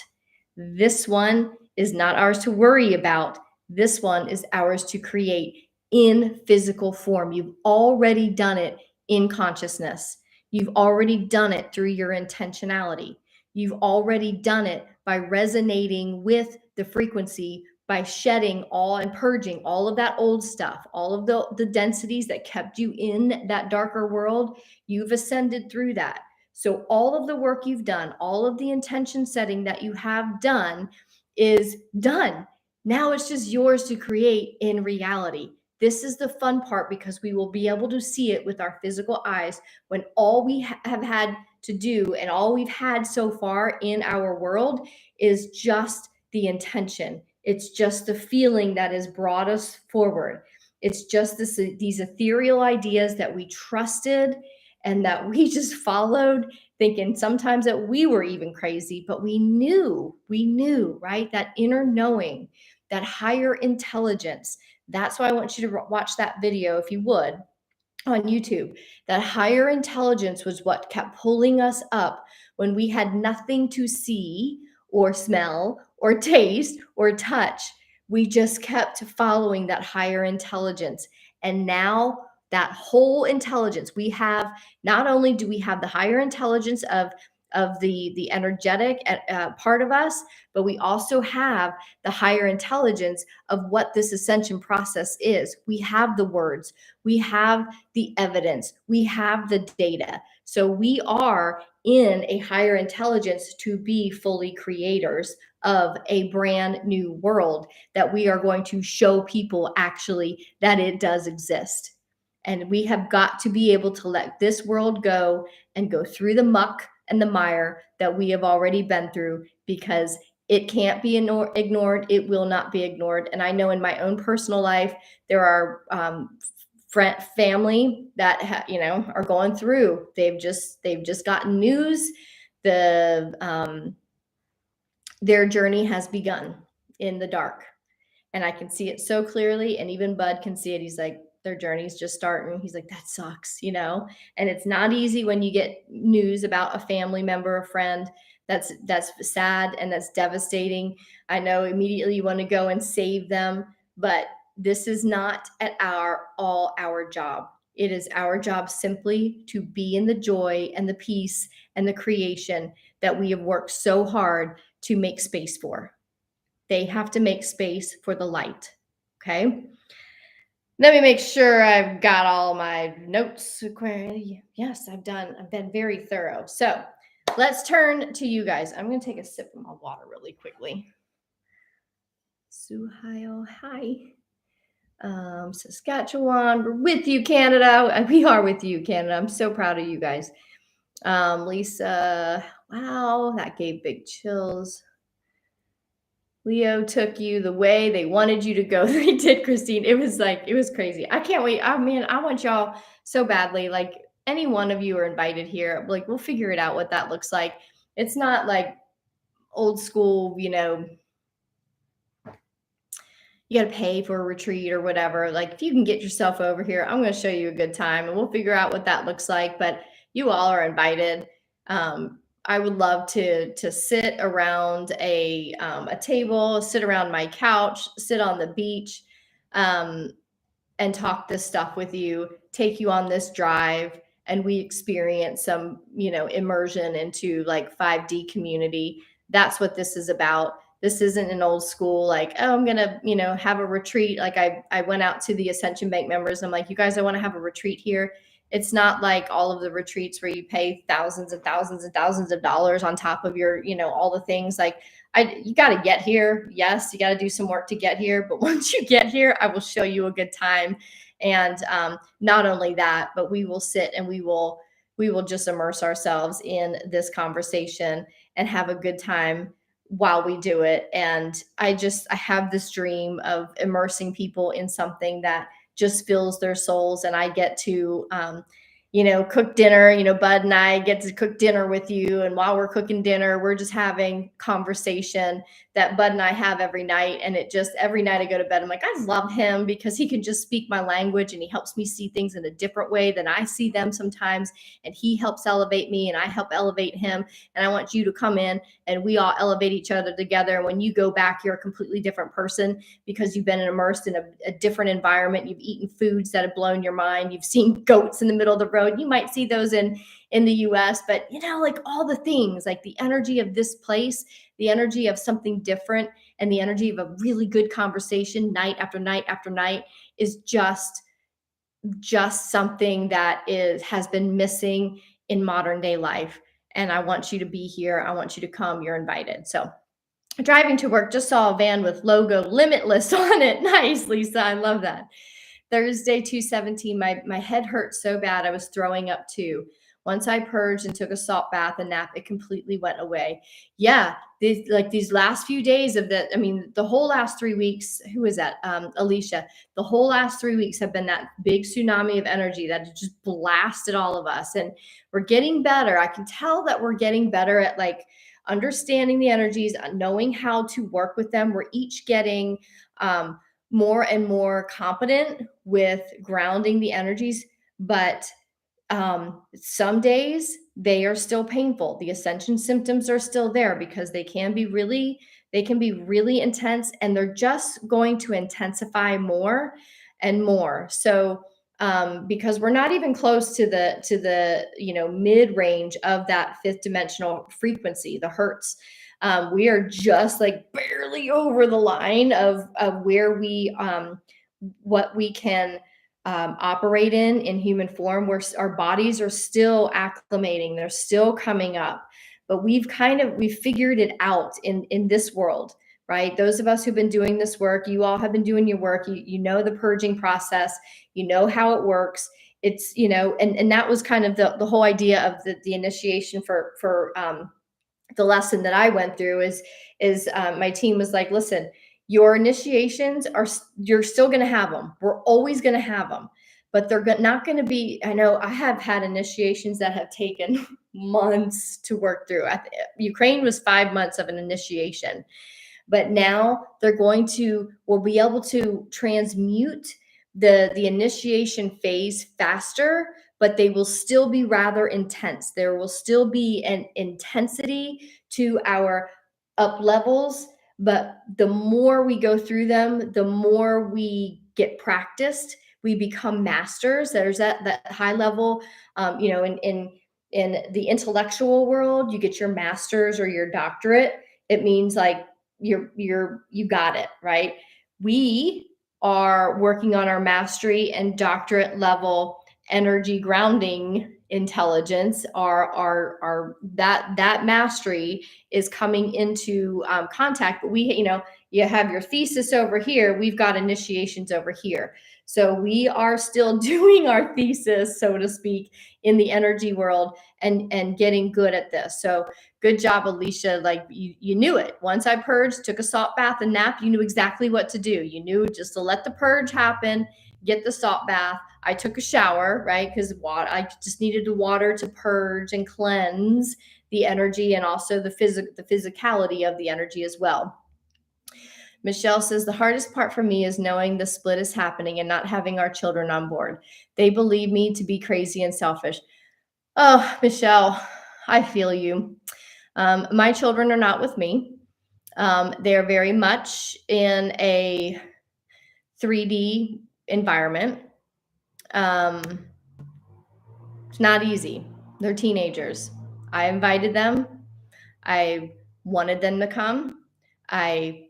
This one is not ours to worry about. This one is ours to create in physical form. You've already done it in consciousness. You've already done it through your intentionality. You've already done it by resonating with the frequency, by shedding all and purging all of that old stuff, all of the densities that kept you in that darker world. You've ascended through that. So all of the work you've done, all of the intention setting that you have done is done. Now it's just yours to create in reality. This is the fun part because we will be able to see it with our physical eyes when all we have had to do and all we've had so far in our world is just the intention. It's just the feeling that has brought us forward. It's just these ethereal ideas that we trusted and that we just followed, thinking sometimes that we were even crazy, but we knew, right? That inner knowing, that higher intelligence. That's why I want you to watch that video, if you would, on YouTube. That higher intelligence was what kept pulling us up when we had nothing to see or smell or taste or touch. We just kept following that higher intelligence. And now that whole intelligence. We have, not only do we have the higher intelligence of the energetic part of us, but we also have the higher intelligence of what this ascension process is. We have the words, we have the evidence, we have the data. So we are in a higher intelligence to be fully creators of a brand new world that we are going to show people actually that it does exist. And we have got to be able to let this world go and go through the muck and the mire that we have already been through, because it can't be ignored. It will not be ignored. And I know in my own personal life, there are family that are going through. They've just gotten news. Their journey has begun in the dark, and I can see it so clearly. And even Bud can see it. He's like, their journey's just starting. He's like, that sucks, And it's not easy when you get news about a family member, a friend that's sad and that's devastating. I know immediately you want to go and save them, but this is not all our job. It is our job simply to be in the joy and the peace and the creation that we have worked so hard to make space for. They have to make space for the light. Okay. Let me make sure I've got all my notes. Yes, I've been very thorough. So let's turn to you guys. I'm going to take a sip of my water really quickly. Suhail, hi. Saskatchewan, we're with you, Canada. We are with you, Canada. I'm so proud of you guys. Lisa, wow, that gave big chills. Leo took you the way they wanted you to go. They did, Christine. It was crazy. I can't wait. I mean, I want y'all so badly. Like, any one of you are invited here. Like, we'll figure it out what that looks like. It's not like old school, you got to pay for a retreat or whatever. Like, if you can get yourself over here, I'm going to show you a good time and we'll figure out what that looks like. But you all are invited. I would love to sit around a table, sit around my couch, sit on the beach, and talk this stuff with you, take you on this drive, and we experience some, immersion into like 5D community. That's what this is about. This isn't an old school, like, oh, I'm going to, have a retreat. Like I went out to the Ascension Bank members. I'm like, you guys, I want to have a retreat here. It's not like all of the retreats where you pay thousands and thousands and thousands of dollars on top of your, all the things. Like, you got to get here. Yes, you got to do some work to get here. But once you get here, I will show you a good time. And not only that, but we will sit and we will just immerse ourselves in this conversation and have a good time while we do it. And I have this dream of immersing people in something that just fills their souls. And I get to, cook dinner. Bud and I get to cook dinner with you. And while we're cooking dinner, we're just having conversation that Bud and I have every night. And every night I go to bed, I'm like, I love him because he can just speak my language and he helps me see things in a different way than I see them sometimes. And he helps elevate me and I help elevate him. And I want you to come in and we all elevate each other together. And when you go back, you're a completely different person because you've been immersed in a different environment. You've eaten foods that have blown your mind. You've seen goats in the middle of the road. You might see those in the US, but like all the things, like the energy of this place, the energy of something different, and the energy of a really good conversation night after night after night is just something that has been missing in modern day life. And I want you to be here. I want you to come. You're invited. So driving to work, just saw a van with logo Limitless on it. Nice, Lisa. I love that. Thursday, 2/17, my head hurt so bad I was throwing up too. Once I purged and took a salt bath and nap, it completely went away. Yeah, these last few days of the whole last 3 weeks, who is that? Alicia. The whole last 3 weeks have been that big tsunami of energy that just blasted all of us. And we're getting better. I can tell that we're getting better at like understanding the energies, knowing how to work with them. We're each getting more and more competent with grounding the energies, but some days they are still painful. The ascension symptoms are still there because they can be really intense, and they're just going to intensify more and more. So because we're not even close to the mid range of that fifth dimensional frequency, the hertz. We are just like barely over the line of where we what we can operate in human form, where our bodies are still acclimating, they're still coming up, but we've figured it out in this world, right? Those of us who've been doing this work, you all have been doing your work, you know the purging process, you know how it works. It's and that was kind of the whole idea of the initiation for the lesson that I went through is my team was like, listen, your initiations you're still going to have them. We're always going to have them, but they're not going to be. I know I have had initiations that have taken months to work through. Ukraine was 5 months of an initiation, but now we'll be able to transmute the initiation phase faster, but they will still be rather intense. There will still be an intensity to our up levels, but the more we go through them, the more we get practiced, we become masters. There's that high level, in the intellectual world, you get your master's or your doctorate. It means like you got it, right? We are working on our mastery and doctorate level energy grounding intelligence. Our that mastery is coming into contact. But you have your thesis over here, we've got initiations over here. So we are still doing our thesis, so to speak, in the energy world and getting good at this. So good job, Alicia. Like you knew it. Once I purged, took a salt bath and nap, you knew exactly what to do. You knew just to let the purge happen, get the salt bath. I took a shower, right? Because I just needed the water to purge and cleanse the energy and also the physicality of the energy as well. Michelle says, the hardest part for me is knowing the split is happening and not having our children on board. They believe me to be crazy and selfish. Oh, Michelle, I feel you. My children are not with me. They're very much in a 3D environment. It's not easy. They're teenagers. I invited them. I wanted them to come. I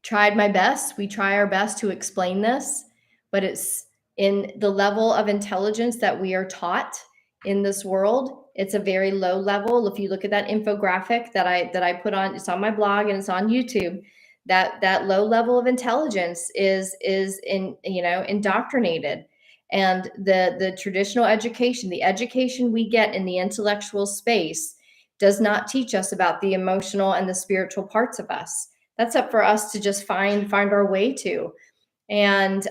tried my best. We try our best to explain this, but it's in the level of intelligence that we are taught in this world. It's a very low level. If you look at that infographic that I put on, it's on my blog and it's on YouTube. That low level of intelligence is indoctrinated, and the traditional education, the education we get in the intellectual space, does not teach us about the emotional and the spiritual parts of us. That's up for us to just find our way to. And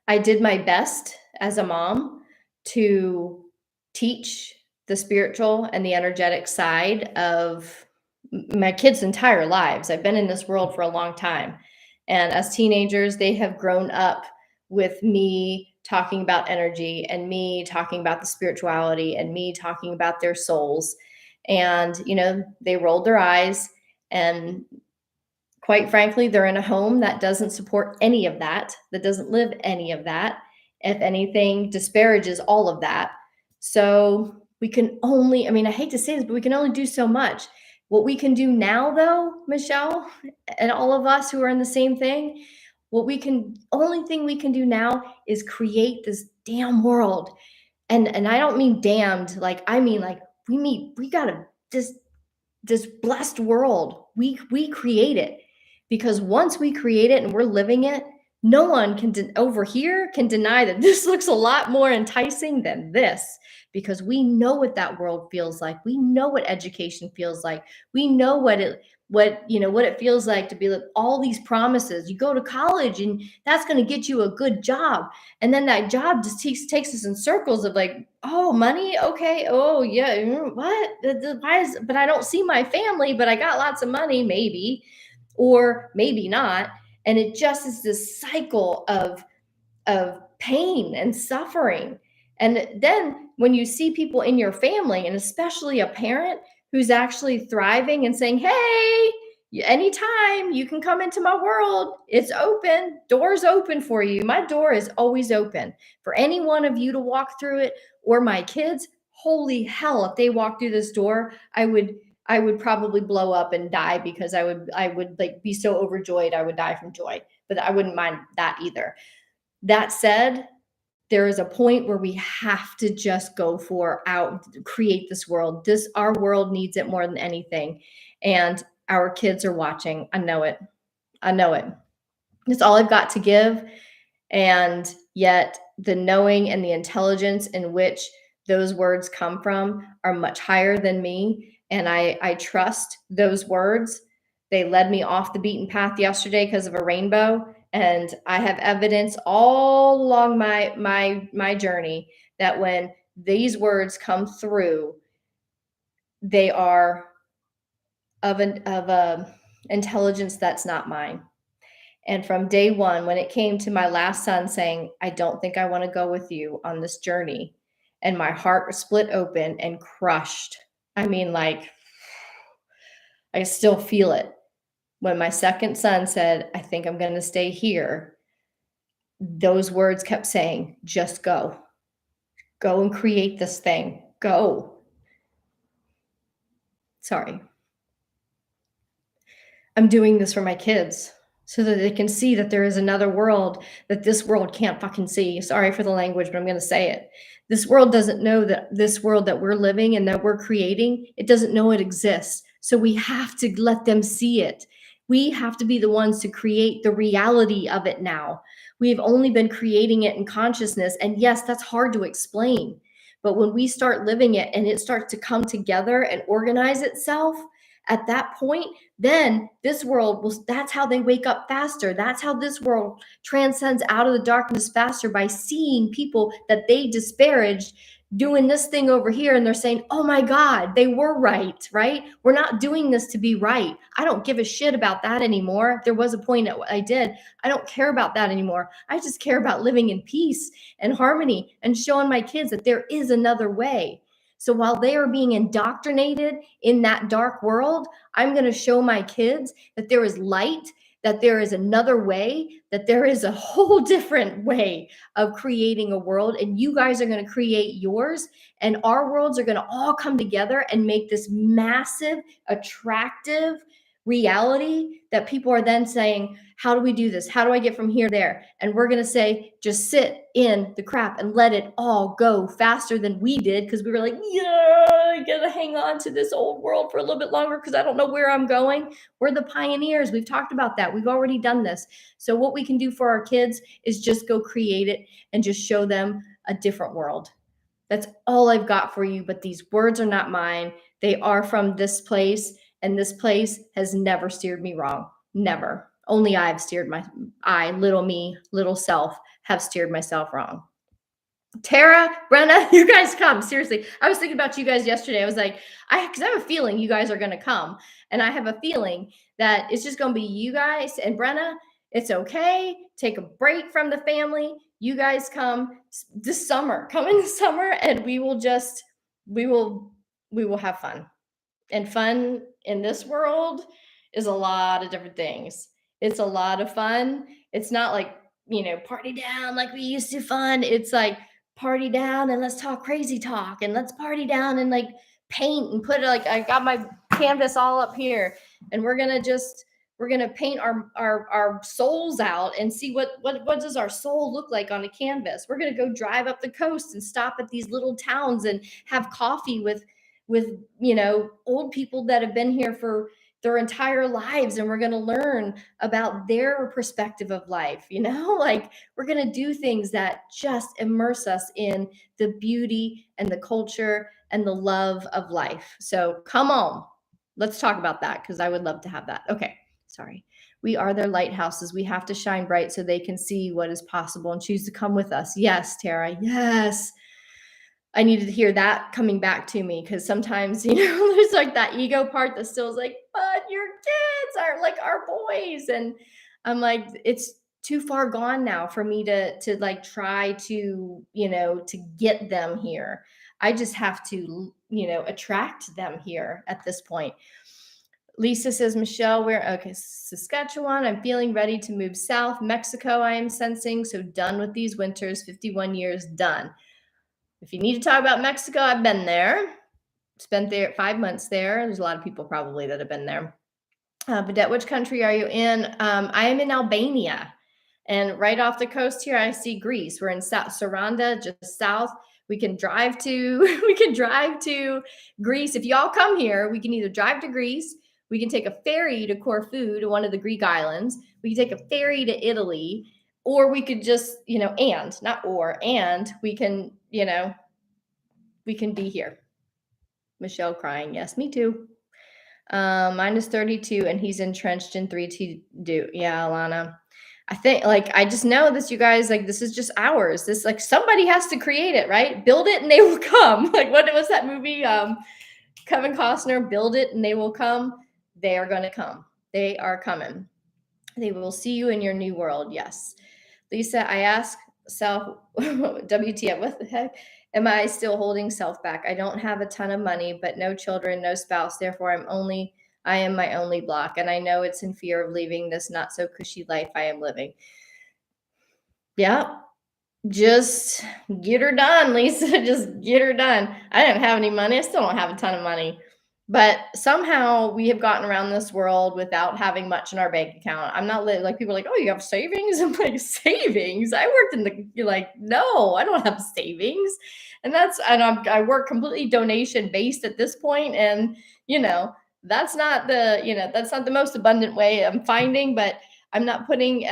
I did my best as a mom to teach the spiritual and the energetic side of my kids' entire lives. I've been in this world for a long time. And as teenagers, they have grown up with me talking about energy and me talking about the spirituality and me talking about their souls. And, they rolled their eyes, and quite frankly, they're in a home that doesn't support any of that doesn't live any of that. If anything, disparages all of that. So we can only, I hate to say this, but we can only do so much. What we can do now, though, Michelle, and all of us who are in the same thing, only thing we can do now is create this damn world. And I don't mean damned, like, I mean, like, we got this blessed world. We create it, because once we create it and we're living it, no one over here can deny that this looks a lot more enticing than this, because we know what that world feels like. We know what education feels like. We know what it feels like to be like all these promises. You go to college and that's going to get you a good job, and then that job just takes us in circles of like, oh, money, okay, oh yeah, what? But I don't see my family, but I got lots of money, maybe, or maybe not. And it just is this cycle of pain and suffering. And then when you see people in your family, and especially a parent who's actually thriving and saying, hey, Anytime you can come into my world, it's open. Doors open for you. My door is always open for any one of you to walk through it, or my kids. Holy hell, if they walk through this door, I would probably blow up and die, because I would like be so overjoyed I would die from joy. But I wouldn't mind that either. That said, there is a point where we have to just go for out, create this world. Our world needs it more than anything. And our kids are watching. I know it. I know it. It's all I've got to give. And yet the knowing and the intelligence in which those words come from are much higher than me. And I trust those words. They led me off the beaten path yesterday because of a rainbow. And I have evidence all along my journey that when these words come through, they are of a intelligence that's not mine. And from day one, when it came to my last son saying, I don't think I want to go with you on this journey, and my heart was split open and crushed. I mean, like, I still feel it. When my second son said, I think I'm going to stay here, those words kept saying, just go. Go and create this thing. Go. Sorry. I'm doing this for my kids so that they can see that there is another world that this world can't fucking see. Sorry for the language, but I'm going to say it. This world doesn't know that this world that we're living and that we're creating, it doesn't know it exists. So we have to let them see it. We have to be the ones to create the reality of it now. We've only been creating it in consciousness. And yes, that's hard to explain. But when we start living it and it starts to come together and organize itself, at that point, then this world will, that's how they wake up faster. That's how this world transcends out of the darkness faster, by seeing people that they disparaged doing this thing over here, and they're saying, oh my God, they were right, right? We're not doing this to be right. I don't give a shit about that anymore. There was a point that I did. I don't care about that anymore. I just care about living in peace and harmony and showing my kids that there is another way. So while they are being indoctrinated in that dark world, I'm going to show my kids that there is light, that there is another way, that there is a whole different way of creating a world. And you guys are going to create yours, and our worlds are going to all come together and make this massive, attractive reality that people are then saying, how do we do this? How do I get from here to there? And we're going to say, just sit in the crap and let it all go faster than we did, because we were like, yeah, I got to hang on to this old world for a little bit longer because I don't know where I'm going. We're the pioneers. We've talked about that. We've already done this. So what we can do for our kids is just go create it and just show them a different world. That's all I've got for you. But these words are not mine. They are from this place. And this place has never steered me wrong. Never. Only I've steered little me, little self, have steered myself wrong. Tara, Brenna, you guys come. Seriously. I was thinking about you guys yesterday. I was like, because I have a feeling you guys are going to come. And I have a feeling that it's just going to be you guys and Brenna. It's okay. Take a break from the family. You guys come this summer. Come in the summer, and we will have fun. And fun in this world is a lot of different things. It's a lot of fun. It's not like, party down like we used to fun. It's like, party down and let's talk crazy talk, and let's party down and like paint and put it, like, I got my canvas all up here, and we're gonna paint our souls out and see what does our soul look like on a canvas. We're gonna go drive up the coast and stop at these little towns and have coffee with old people that have been here for their entire lives, and we're going to learn about their perspective of life. Like, we're going to do things that just immerse us in the beauty and the culture and the love of life. So come on, let's talk about that, because I would love to have that. Okay, sorry. We are their lighthouses. We have to shine bright so they can see what is possible and choose to come with us. Yes, Tara. Yes. I needed to hear that coming back to me, because sometimes, there's like that ego part that still is like, but your kids are like our boys. And I'm like, it's too far gone now for me to like try to, to get them here. I just have to, attract them here at this point. Lisa says, Michelle, where? Okay, Saskatchewan. I'm feeling ready to move south. Mexico, I am sensing. So done with these winters. 51 years, done. If you need to talk about Mexico, I've been there. Spent there 5 months there. There's a lot of people probably that have been there. Vidette, which country are you in? I am in Albania. And right off the coast here, I see Greece. We're in Saranda, just south. We can drive to we can drive to Greece. If y'all come here, we can either drive to Greece, we can take a ferry to Corfu, to one of the Greek islands. We can take a ferry to Italy, or we could just, and we can, we can be here. Michelle crying. Yes, me too. Minus 32, and he's entrenched in 3-2. Yeah, Alana. I think, I just know this, you guys, this is just ours. This, somebody has to create it, right? Build it and they will come. What was that movie? Kevin Costner, build it and they will come. They are going to come. They are coming. They will see you in your new world. Yes. Lisa, I ask self, WTF, what the heck? Am I still holding self back? I don't have a ton of money, but no children, no spouse. Therefore, I am my only block. And I know it's in fear of leaving this not so cushy life I am living. Yeah. Just get her done, Lisa. Just get her done. I didn't have any money. I still don't have a ton of money. But somehow we have gotten around this world without having much in our bank account. I'm not people are like, oh, you have savings? I'm like, savings? I worked in no, I don't have savings. And I work completely donation based at this point. And, that's not the most abundant way I'm finding, but I'm not putting,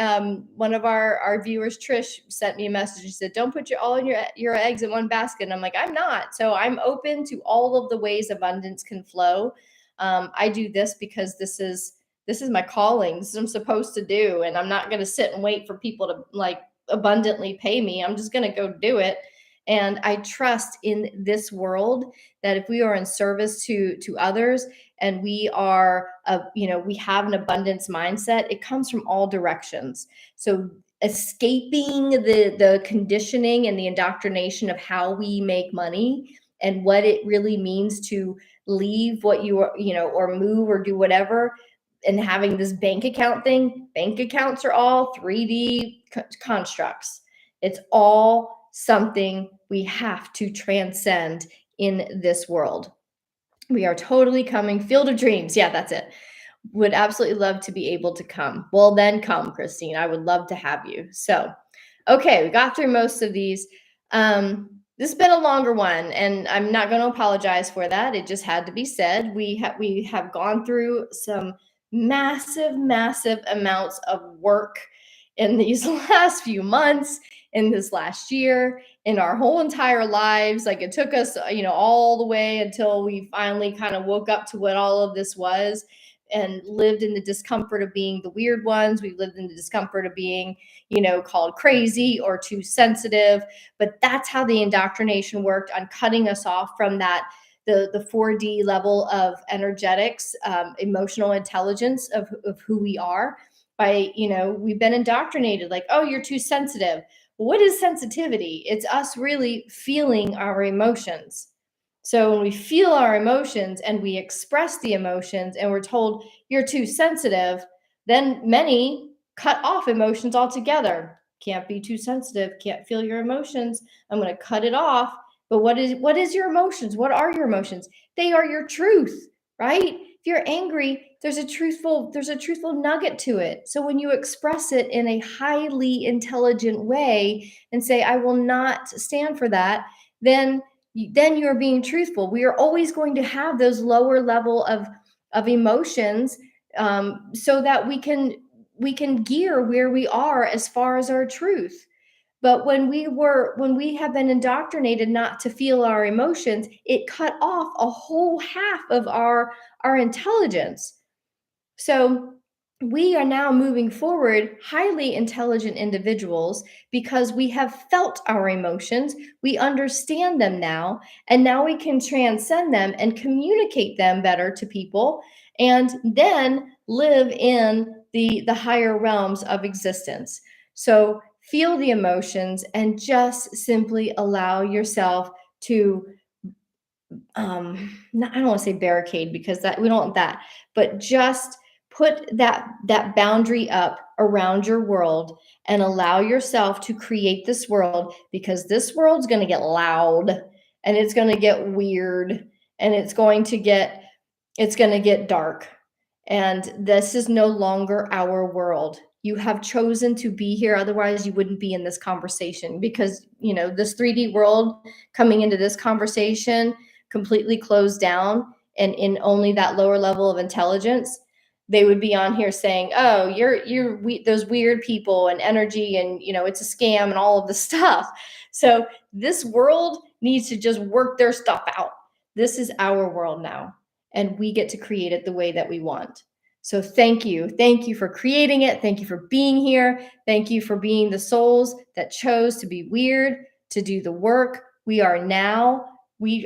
one of our viewers, Trish, sent me a message. She said, don't put all your eggs in one basket. And I'm like, I'm not. So I'm open to all of the ways abundance can flow. I do this because this is my calling. This is what I'm supposed to do. And I'm not going to sit and wait for people to abundantly pay me. I'm just going to go do it. And I trust in this world that if we are in service to others, and we are, we have an abundance mindset, it comes from all directions. So escaping the conditioning and the indoctrination of how we make money and what it really means to leave what you are, or move or do whatever, and having this bank account thing. Bank accounts are all 3D constructs. It's all something we have to transcend in this world. We are totally coming. Field of Dreams. Yeah, that's it. Would absolutely love to be able to come. Well, then come, Christine. I would love to have you. So, okay, we got through most of these. This has been a longer one, and I'm not going to apologize for that. It just had to be said. We have gone through some massive amounts of work in these last few months, in this last year, in our whole entire lives. It took us, all the way until we finally kind of woke up to what all of this was, and lived in the discomfort of being the weird ones. We've lived in the discomfort of being, called crazy or too sensitive. But that's how the indoctrination worked, on cutting us off from that, the 4D level of energetics, emotional intelligence of who we are. By, we've been indoctrinated, oh, you're too sensitive. What is sensitivity? It's us really feeling our emotions. So when we feel our emotions and we express the emotions and we're told you're too sensitive, then many cut off emotions altogether. Can't be too sensitive, can't feel your emotions. I'm going to cut it off. But what is your emotions? What are your emotions? They are your truth, right? If you're angry, there's a truthful nugget to it. So when you express it in a highly intelligent way and say, I will not stand for that, then you're being truthful. We are always going to have those lower level of emotions, so that we can gear where we are as far as our truth. But when we have been indoctrinated not to feel our emotions, it cut off a whole half of our intelligence. So we are now moving forward highly intelligent individuals because we have felt our emotions, we understand them now, and now we can transcend them and communicate them better to people, and then live in the higher realms of existence. So feel the emotions and just simply allow yourself to I don't want to say barricade because that we don't want that, but just put that boundary up around your world and allow yourself to create this world, because this world's going to get loud and it's going to get weird and it's going to get dark. And this is no longer our world. You have chosen to be here. Otherwise, you wouldn't be in this conversation, because, this 3D world coming into this conversation completely closed down and in only that lower level of intelligence, they would be on here saying, "Oh, those weird people and energy, and it's a scam and all of the stuff." So this world needs to just work their stuff out. This is our world now, and we get to create it the way that we want. So thank you. Thank you for creating it. Thank you for being here. Thank you for being the souls that chose to be weird, to do the work. We are now,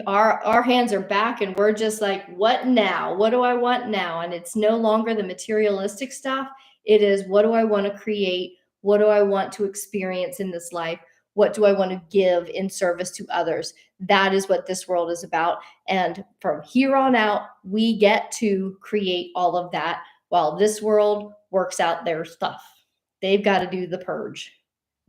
our hands are back, and we're just like, what now? What do I want now? And it's no longer the materialistic stuff. It is, what do I want to create? What do I want to experience in this life? What do I want to give in service to others? That is what this world is about. And from here on out, we get to create all of that while this world works out their stuff. They've got to do the purge.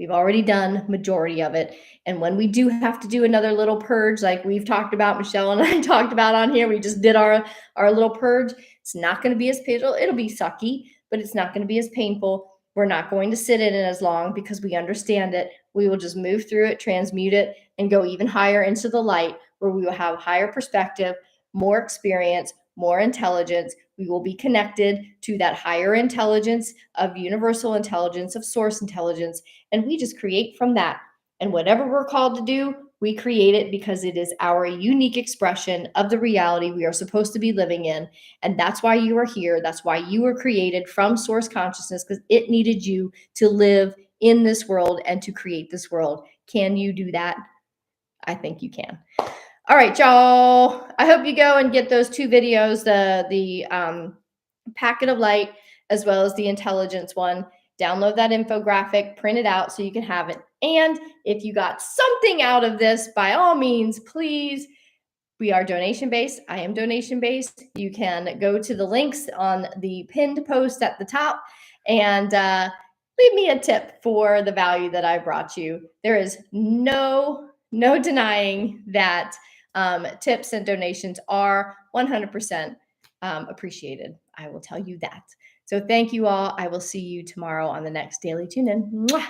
We've already done majority of it. And when we do have to do another little purge, like we've talked about, Michelle and I talked about on here, we just did our little purge. It's not going to be as painful. It'll be sucky, but it's not going to be as painful. We're not going to sit in it as long because we understand it. We will just move through it, transmute it, and go even higher into the light, where we will have higher perspective, more experience, more intelligence. We will be connected to that higher intelligence of universal intelligence, of source intelligence, and we just create from that. And whatever we're called to do, we create it because it is our unique expression of the reality we are supposed to be living in. And that's why you are here. That's why you were created from source consciousness, because it needed you to live in this world and to create this world. Can you do that? I think you can. All right, y'all. I hope you go and get those two videos, the packet of light as well as the intelligence one. Download that infographic, print it out so you can have it. And if you got something out of this, by all means, please, we are donation based. I am donation based. You can go to the links on the pinned post at the top and leave me a tip for the value that I brought you. There is no denying that tips and donations are 100% appreciated. I will tell you that. So thank you all. I will see you tomorrow on the next Daily Tune In. Mwah!